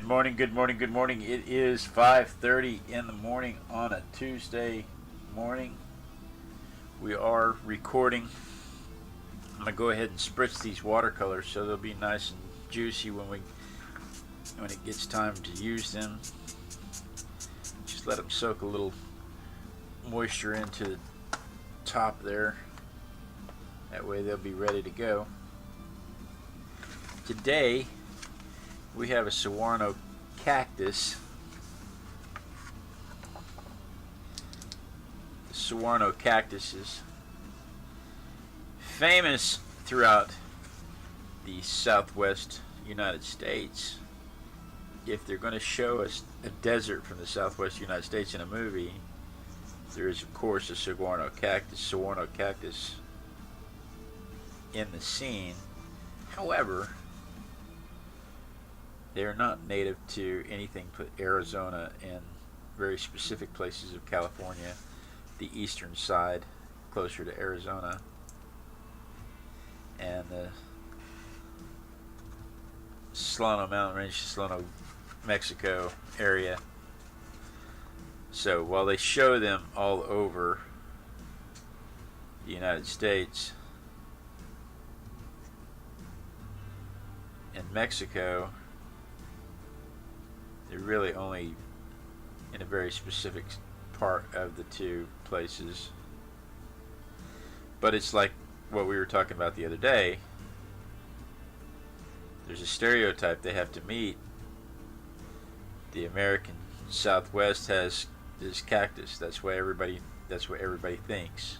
morning, good morning, good morning. It is 5:30 in the morning on a Tuesday morning. We are recording. I'm gonna go ahead and spritz these watercolors so they'll be nice and juicy when it gets time to use them. Just let them soak a little moisture into the top there. That way they'll be ready to go. Today we have a Saguaro Cactus. The Saguaro Cactus is famous throughout the southwest United States. If they're going to show us a desert from the southwest United States in a movie, there is of course a Saguaro Cactus in the scene. However, they are not native to anything but Arizona and very specific places of California, the eastern side, closer to Arizona, and the Solano Mountain Range, Solano, Mexico area. So while they show them all over the United States and Mexico, they're really only in a very specific part of the two places. But it's like what we were talking about the other day. There's a stereotype they have to meet. The American Southwest has this cactus. That's what everybody thinks.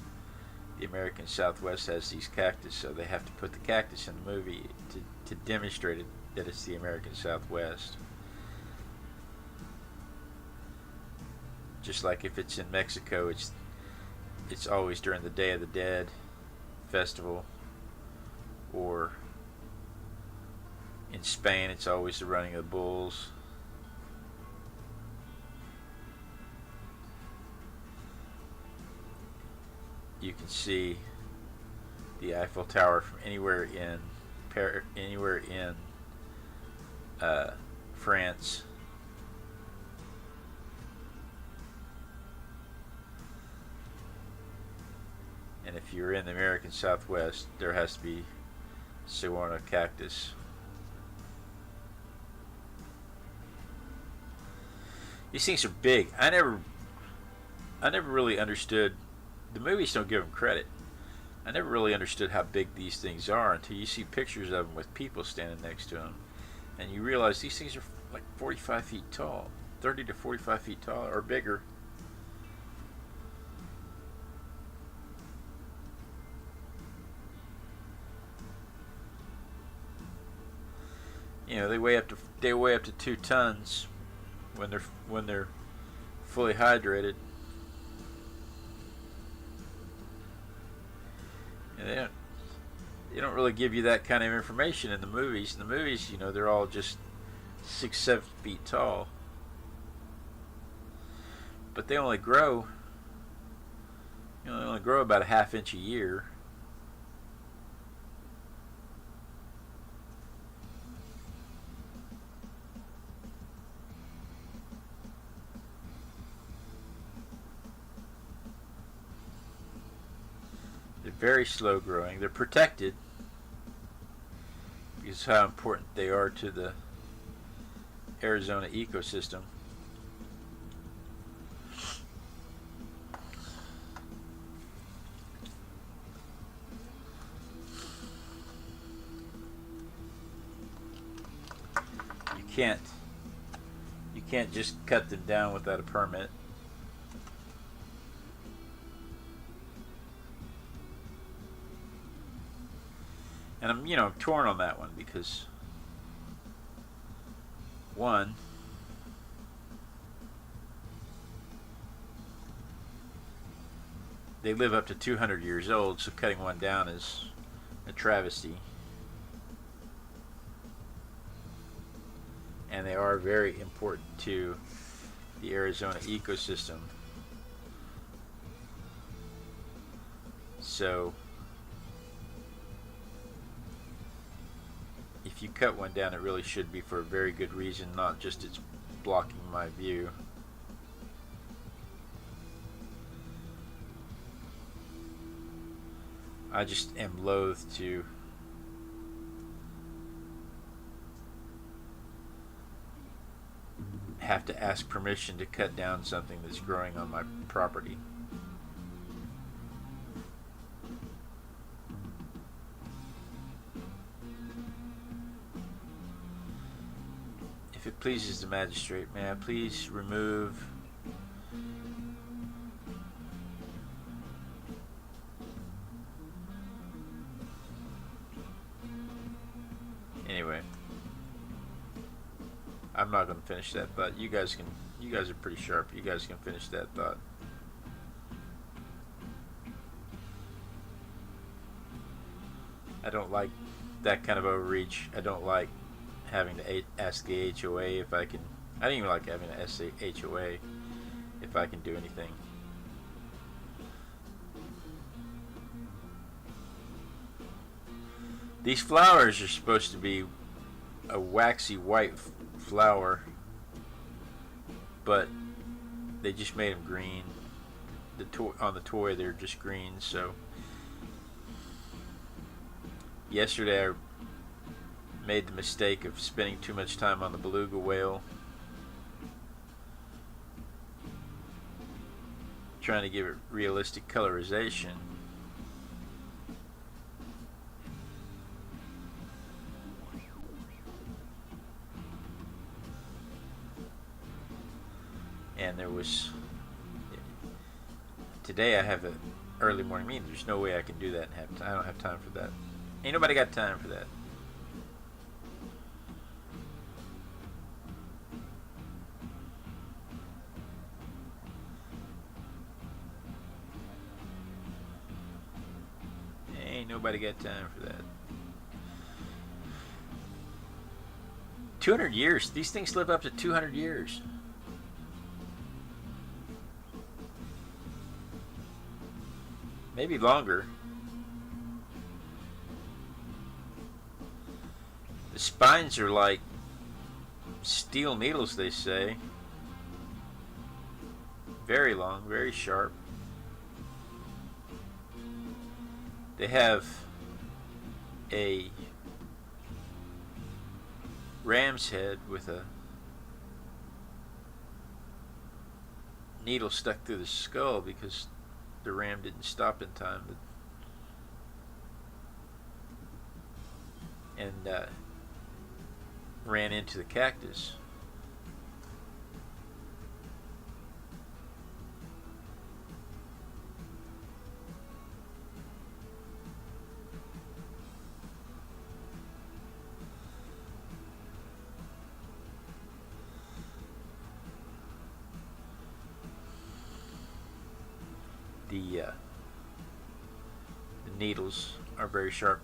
The American Southwest has these cactus, so they have to put the cactus in the movie to demonstrate that it's the American Southwest. Just like if it's in Mexico, it's always during the Day of the Dead festival, or in Spain it's always the running of the bulls. You can see the Eiffel Tower from anywhere in France. And if you're in the American Southwest, there has to be Saguaro Cactus. These things are big. I never really understood. The movies don't give them credit. I never really understood how big these things are until you see pictures of them with people standing next to them, and you realize these things are like 45 feet tall, 30 to 45 feet tall or bigger. You know, they weigh up to 2 tons when they're fully hydrated. And they don't really give you that kind of information in the movies. In the movies, you know, they're all just 6-7 feet tall, but they only grow. They only grow about a ½ inch a year. They're very slow growing. They're protected because of how important they are to the Arizona ecosystem. You can't just cut them down without a permit. And I'm torn on that one because, one, they live up to 200 years old, so cutting one down is a travesty. And they are very important to the Arizona ecosystem. So if you cut one down, it really should be for a very good reason, not just it's blocking my view. I just am loath to have to ask permission to cut down something that's growing on my property. If it pleases the magistrate, may I please remove anyway. I'm not going to finish that thought. You guys are pretty sharp. You guys can finish that thought. I don't like that kind of overreach. I don't like having to ask the HOA if I can. I don't even like having to ask the HOA if I can do anything. These flowers are supposed to be a waxy white flower, but they just made them green. On the toy they're just green. So yesterday I made the mistake of spending too much time on the beluga whale, trying to give it realistic colorization. And there was, today I have an early morning meeting. There's no way I can do that and have time. I don't have time for that. Ain't nobody got time for that. Ain't nobody got time for that. 200 years. These things live up to 200 years. Maybe longer. The spines are like steel needles, they say. Very long, very sharp. They have a ram's head with a needle stuck through the skull because the ram didn't stop in time, and ran into the cactus. The needles are very sharp.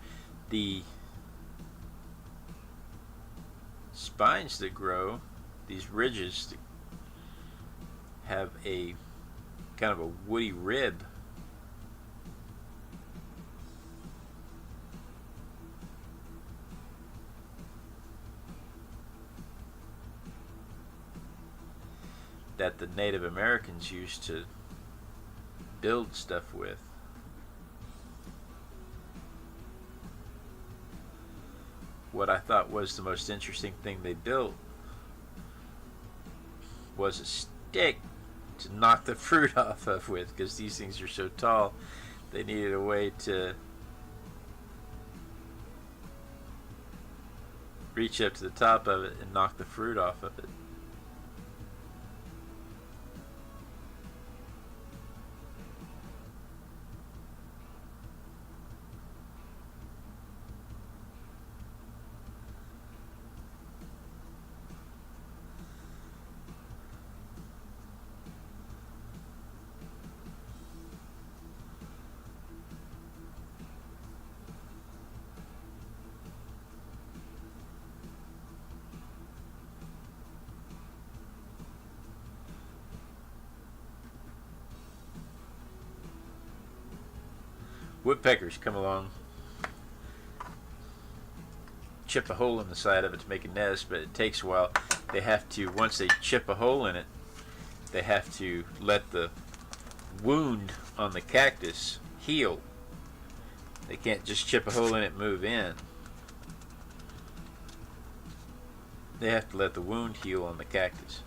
The spines that grow, these ridges that have a kind of a woody rib. That the Native Americans used to build stuff with. What I thought was the most interesting thing they built was a stick to knock the fruit off of with, because these things are so tall. They needed a way to reach up to the top of it and knock the fruit off of it. Woodpeckers come along, chip a hole in the side of it to make a nest, but it takes a while. They have to, once they chip a hole in it, they have to let the wound on the cactus heal. They can't just chip a hole in it and move in. They have to let the wound heal on the cactus.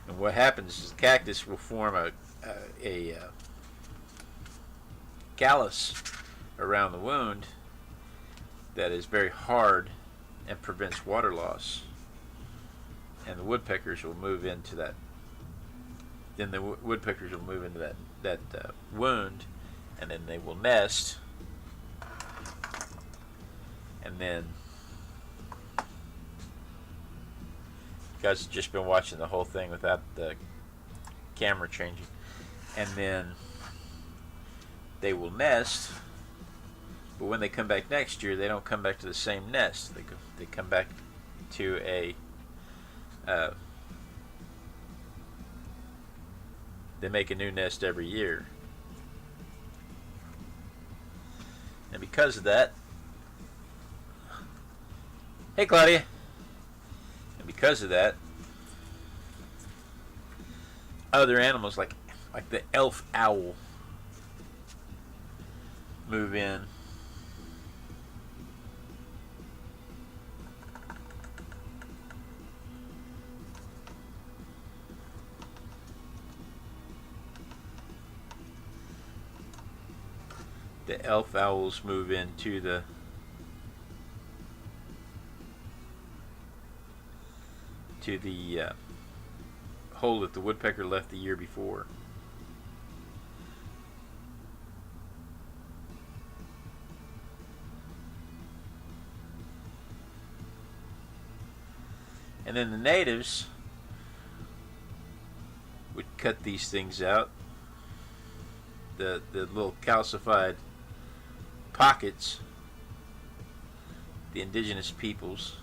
And what happens is the cactus will form a callus around the wound that is very hard and prevents water loss. And the woodpeckers will move into that. Then the woodpeckers will move into that wound, and then they will nest. And then, you guys have just been watching the whole thing without the camera changing. And then they will nest, but when they come back next year, they don't come back to the same nest. They come back to a they make a new nest every year. And because of that, hey Claudia, and because of that, other animals like the elf owl move in. The elf owls move into the hole that the woodpecker left the year before. And then the natives would cut these things out, the little calcified pockets. The indigenous peoples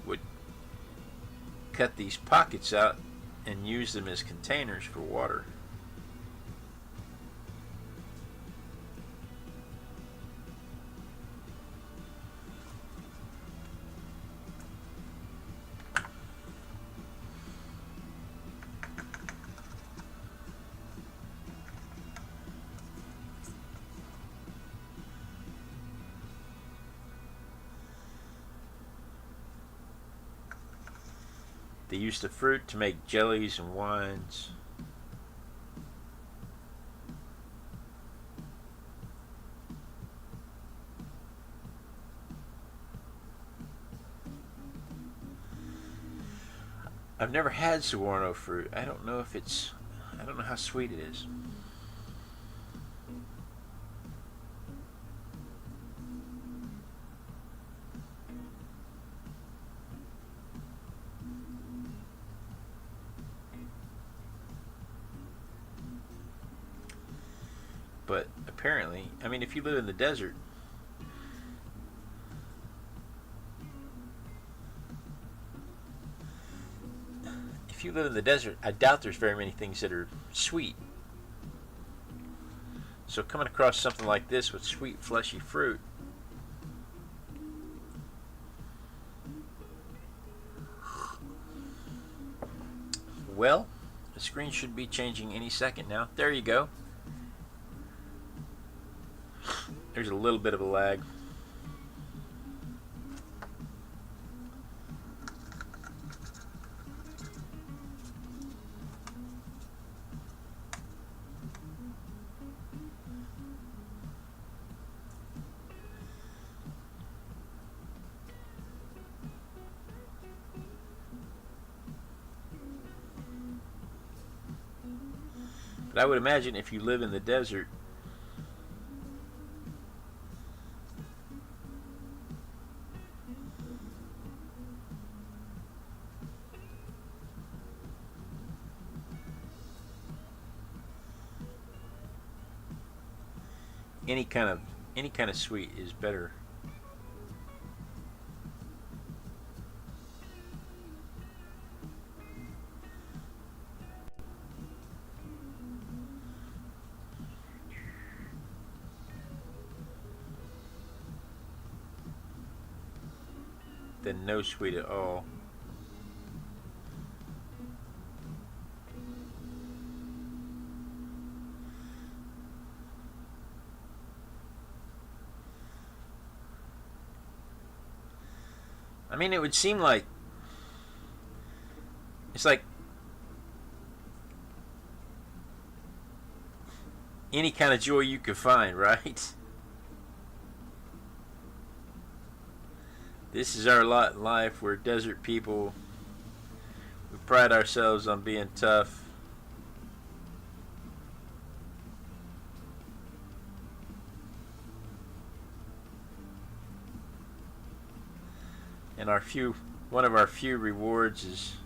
would cut these pockets out and use them as containers for water. They use the fruit to make jellies and wines. I've never had saguaro fruit. I don't know how sweet it is. But apparently, I mean, if you live in the desert, I doubt there's very many things that are sweet. So coming across something like this with sweet, fleshy fruit, well, the screen should be changing any second now. There you go. There's a little bit of a lag. But I would imagine if you live in the desert, any kind of sweet is better. than no sweet at all. I mean, it would seem like it's like any kind of joy you could find, right? This is our lot in life. We're desert people. We pride ourselves on being tough. And one of our few rewards is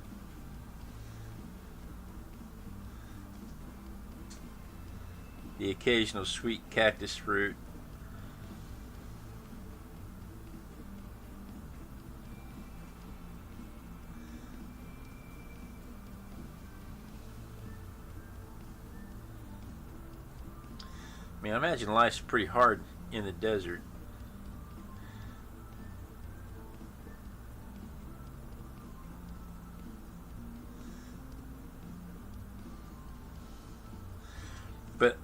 the occasional sweet cactus fruit. I mean, I imagine life's pretty hard in the desert. But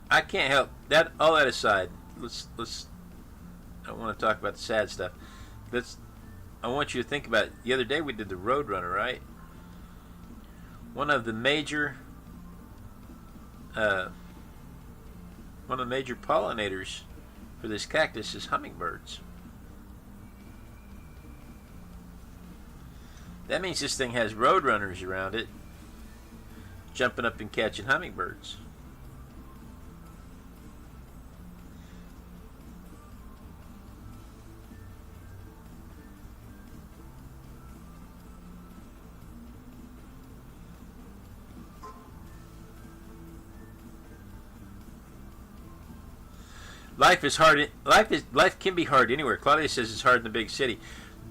I can't help that. All that aside, let's. I don't want to talk about the sad stuff. I want you to think about it. The other day we did the Roadrunner, right? One of the major pollinators for this cactus is hummingbirds. That means this thing has roadrunners around it, jumping up and catching hummingbirds. Life is hard. Life can be hard anywhere. Claudia says it's hard in the big city,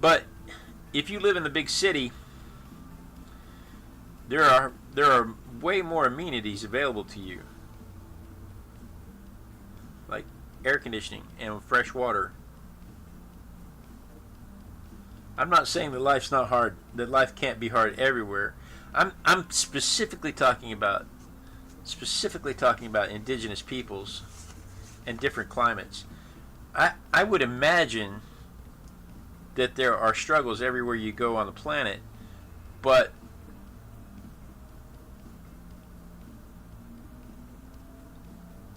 but if you live in the big city, there are way more amenities available to you, like air conditioning and fresh water. I'm not saying that life's not hard. That life can't be hard everywhere. I'm specifically talking about indigenous peoples and different climates. I would imagine that there are struggles everywhere you go on the planet, but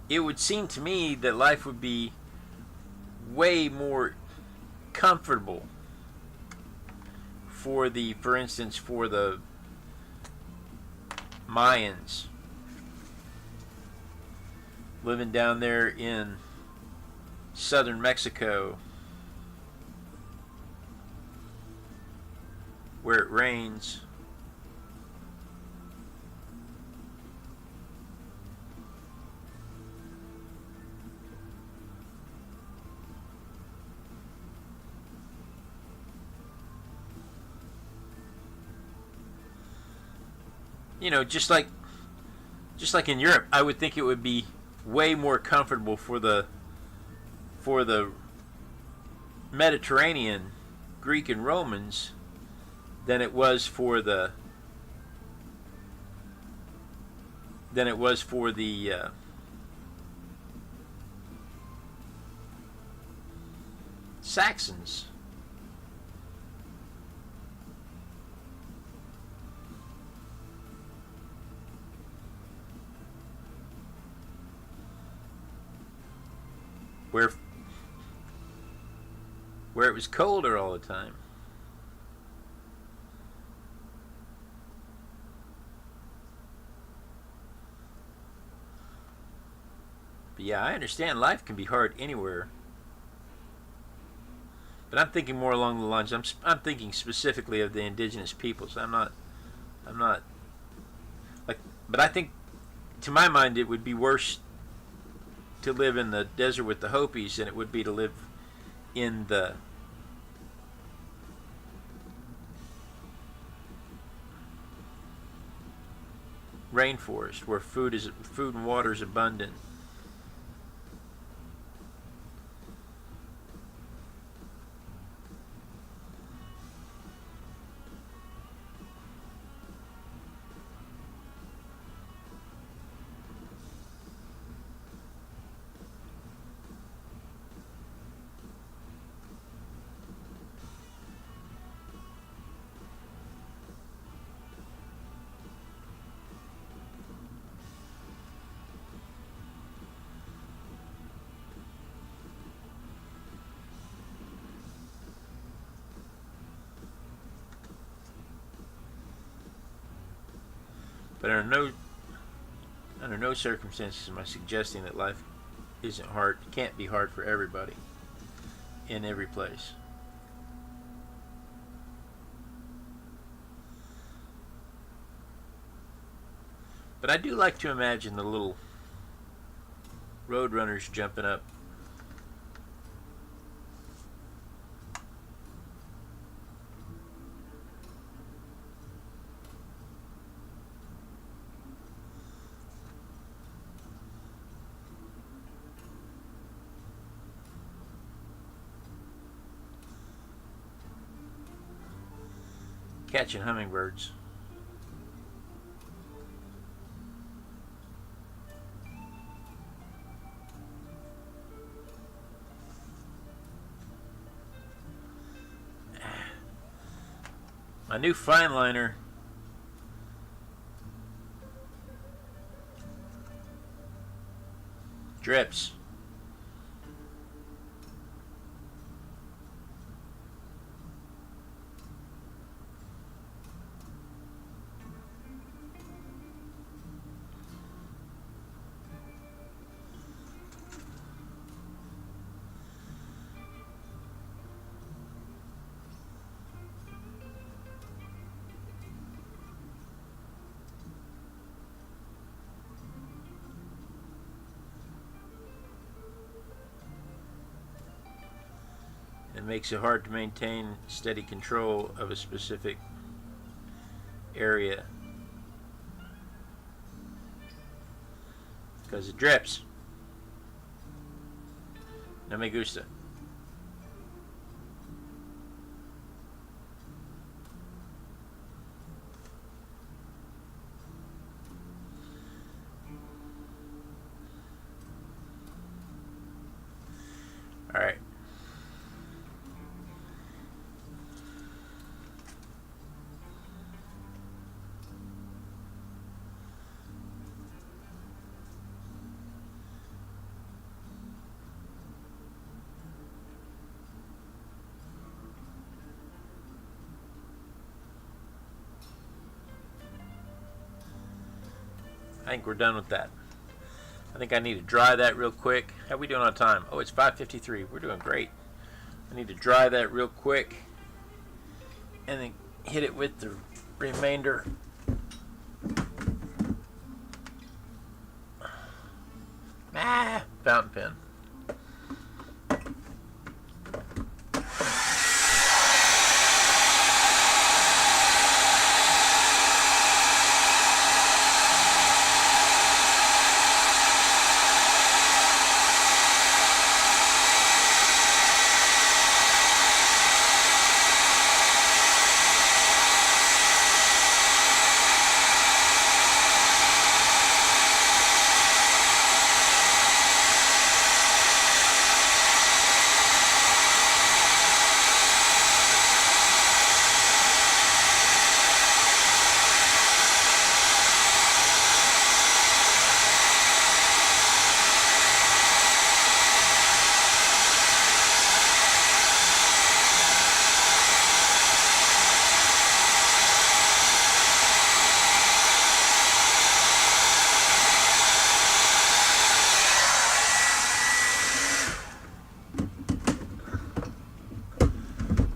it would seem to me that life would be way more comfortable for instance, for the Mayans living down there in southern Mexico, where it rains. You know, just like in Europe, I would think it would be way more comfortable for the Mediterranean Greek and Romans than it was for the Saxons. Where it was colder all the time. But yeah, I understand life can be hard anywhere. But I'm thinking more along the lines. I'm thinking specifically of the indigenous peoples. I'm not like. But I think, to my mind, it would be worse to live in the desert with the Hopis than it would be to live in the rainforest, where food and water is abundant. But under no circumstances am I suggesting that life isn't hard, can't be hard for everybody in every place. But I do like to imagine the little road runners jumping up. Catching hummingbirds. My new fine liner drips. It makes it hard to maintain steady control of a specific area because it drips. No me gusta. All right. I think we're done with that. I think I need to dry that real quick. How are we doing on time? Oh, it's 5:53. We're doing great. I need to dry that real quick and then hit it with the remainder. Fountain pen.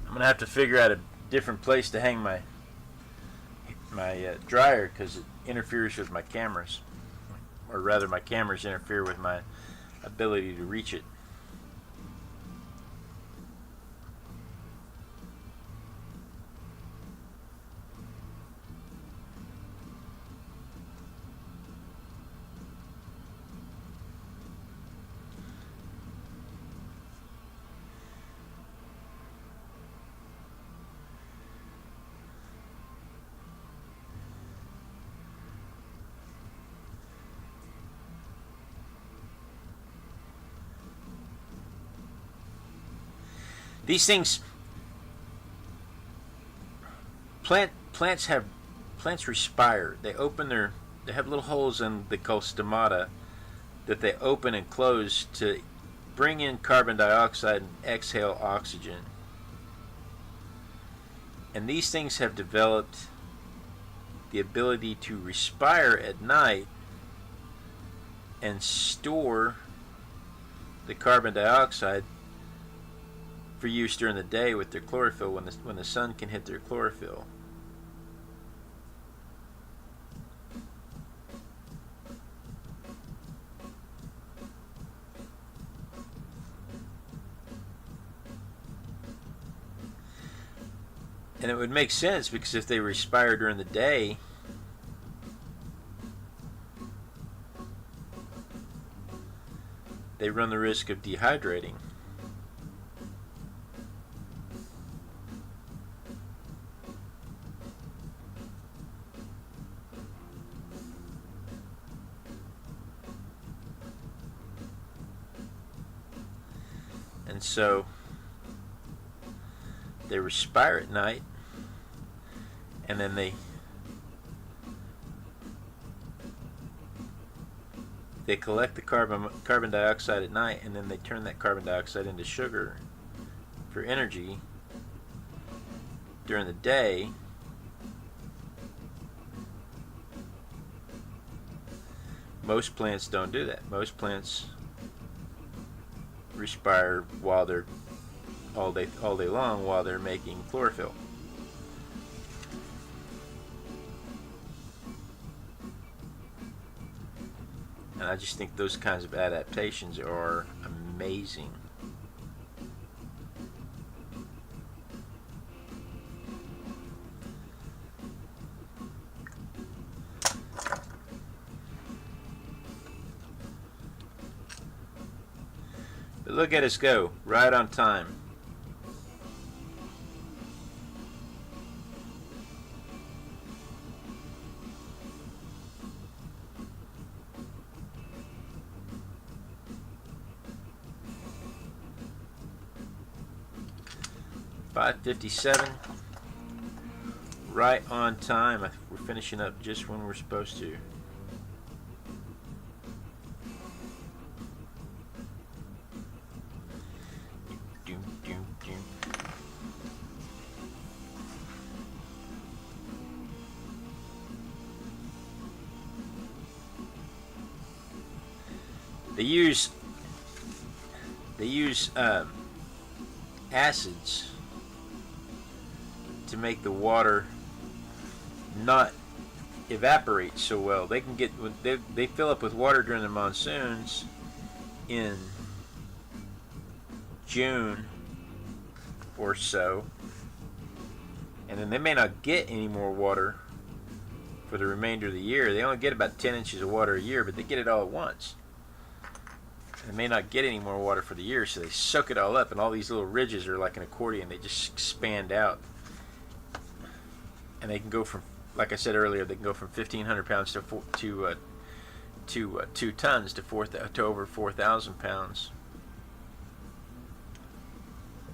I'm gonna have to figure out a different place to hang my dryer because it interferes with my cameras, or rather my cameras interfere with my ability to reach it. These things, plants respire. They have little holes in the called stomata that they open and close to bring in carbon dioxide and exhale oxygen. And these things have developed the ability to respire at night and store the carbon dioxide for use during the day with their chlorophyll when the sun can hit their chlorophyll. And it would make sense, because if they respire during the day, they run the risk of dehydrating. And so they respire at night, and then they collect the carbon dioxide at night, and then they turn that carbon dioxide into sugar for energy during the day. Most plants don't do that. Most plants respire while they're all day long while they're making chlorophyll. And I just think those kinds of adaptations are amazing. But look at us go, right on time. $5:57, right on time. We're finishing up just when we're supposed to. They use acids to make the water not evaporate so well. They can get they fill up with water during the monsoons in June or so, and then they may not get any more water for the remainder of the year. They only get about 10 inches of water a year, but they get it all at once. They may not get any more water for the year, so they soak it all up, and all these little ridges are like an accordion. They just expand out, and they can go from, like I said earlier, they can go from 1,500 pounds to 2 tons to over 4,000 pounds.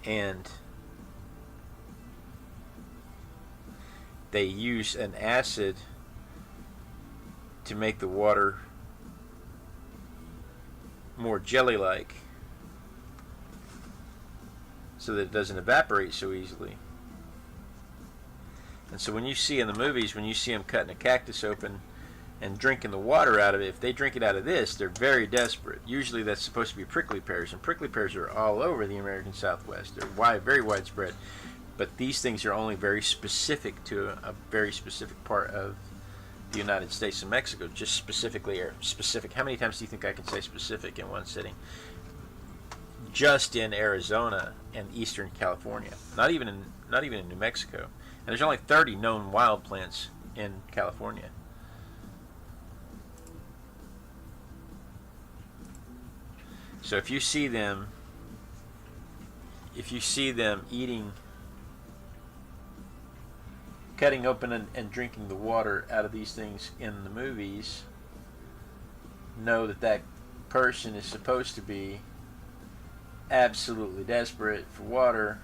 And they use an acid to make the water more jelly-like, so that it doesn't evaporate so easily. And so when you see in the movies, when you see them cutting a cactus open and drinking the water out of it, if they drink it out of this, they're very desperate. Usually that's supposed to be prickly pears, and prickly pears are all over the American Southwest. They're very widespread, but these things are only very specific to a very specific part of the United States and Mexico. Just specifically, or specific. How many times do you think I can say specific in one sitting? Just in Arizona and Eastern California, not even in New Mexico. And there's only 30 known wild plants in California. So if you see them eating, cutting open and drinking the water out of these things in the movies, know that that person is supposed to be absolutely desperate for water,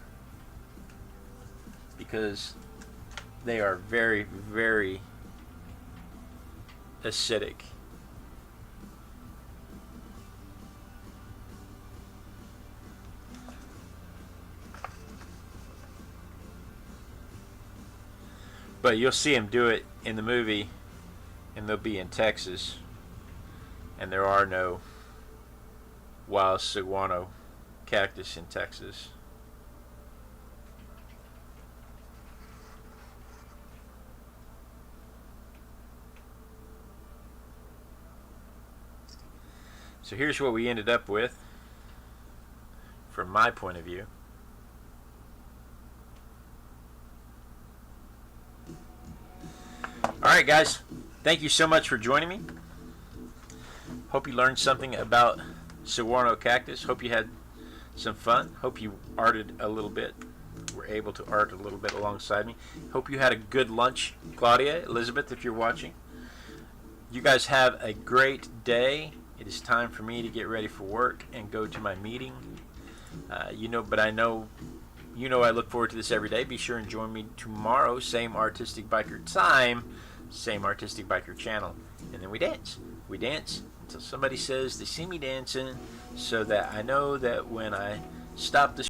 because they are very, very acidic. But you'll see him do it in the movie, and they'll be in Texas, and there are no wild saguaro cactus in Texas. So here's what we ended up with from my point of view. Alright guys, thank you so much for joining me. Hope you learned something about saguaro cactus. Hope you had some fun. Hope you arted a little bit. Were able to art a little bit alongside me. Hope you had a good lunch, Claudia, Elizabeth, if you're watching. You guys have a great day. It is time for me to get ready for work and go to my meeting. But I know I look forward to this every day. Be sure and join me tomorrow, same Artistic Biker time, same Artistic Biker channel. And then we dance. We dance until somebody says they see me dancing, so that I know that when I stop the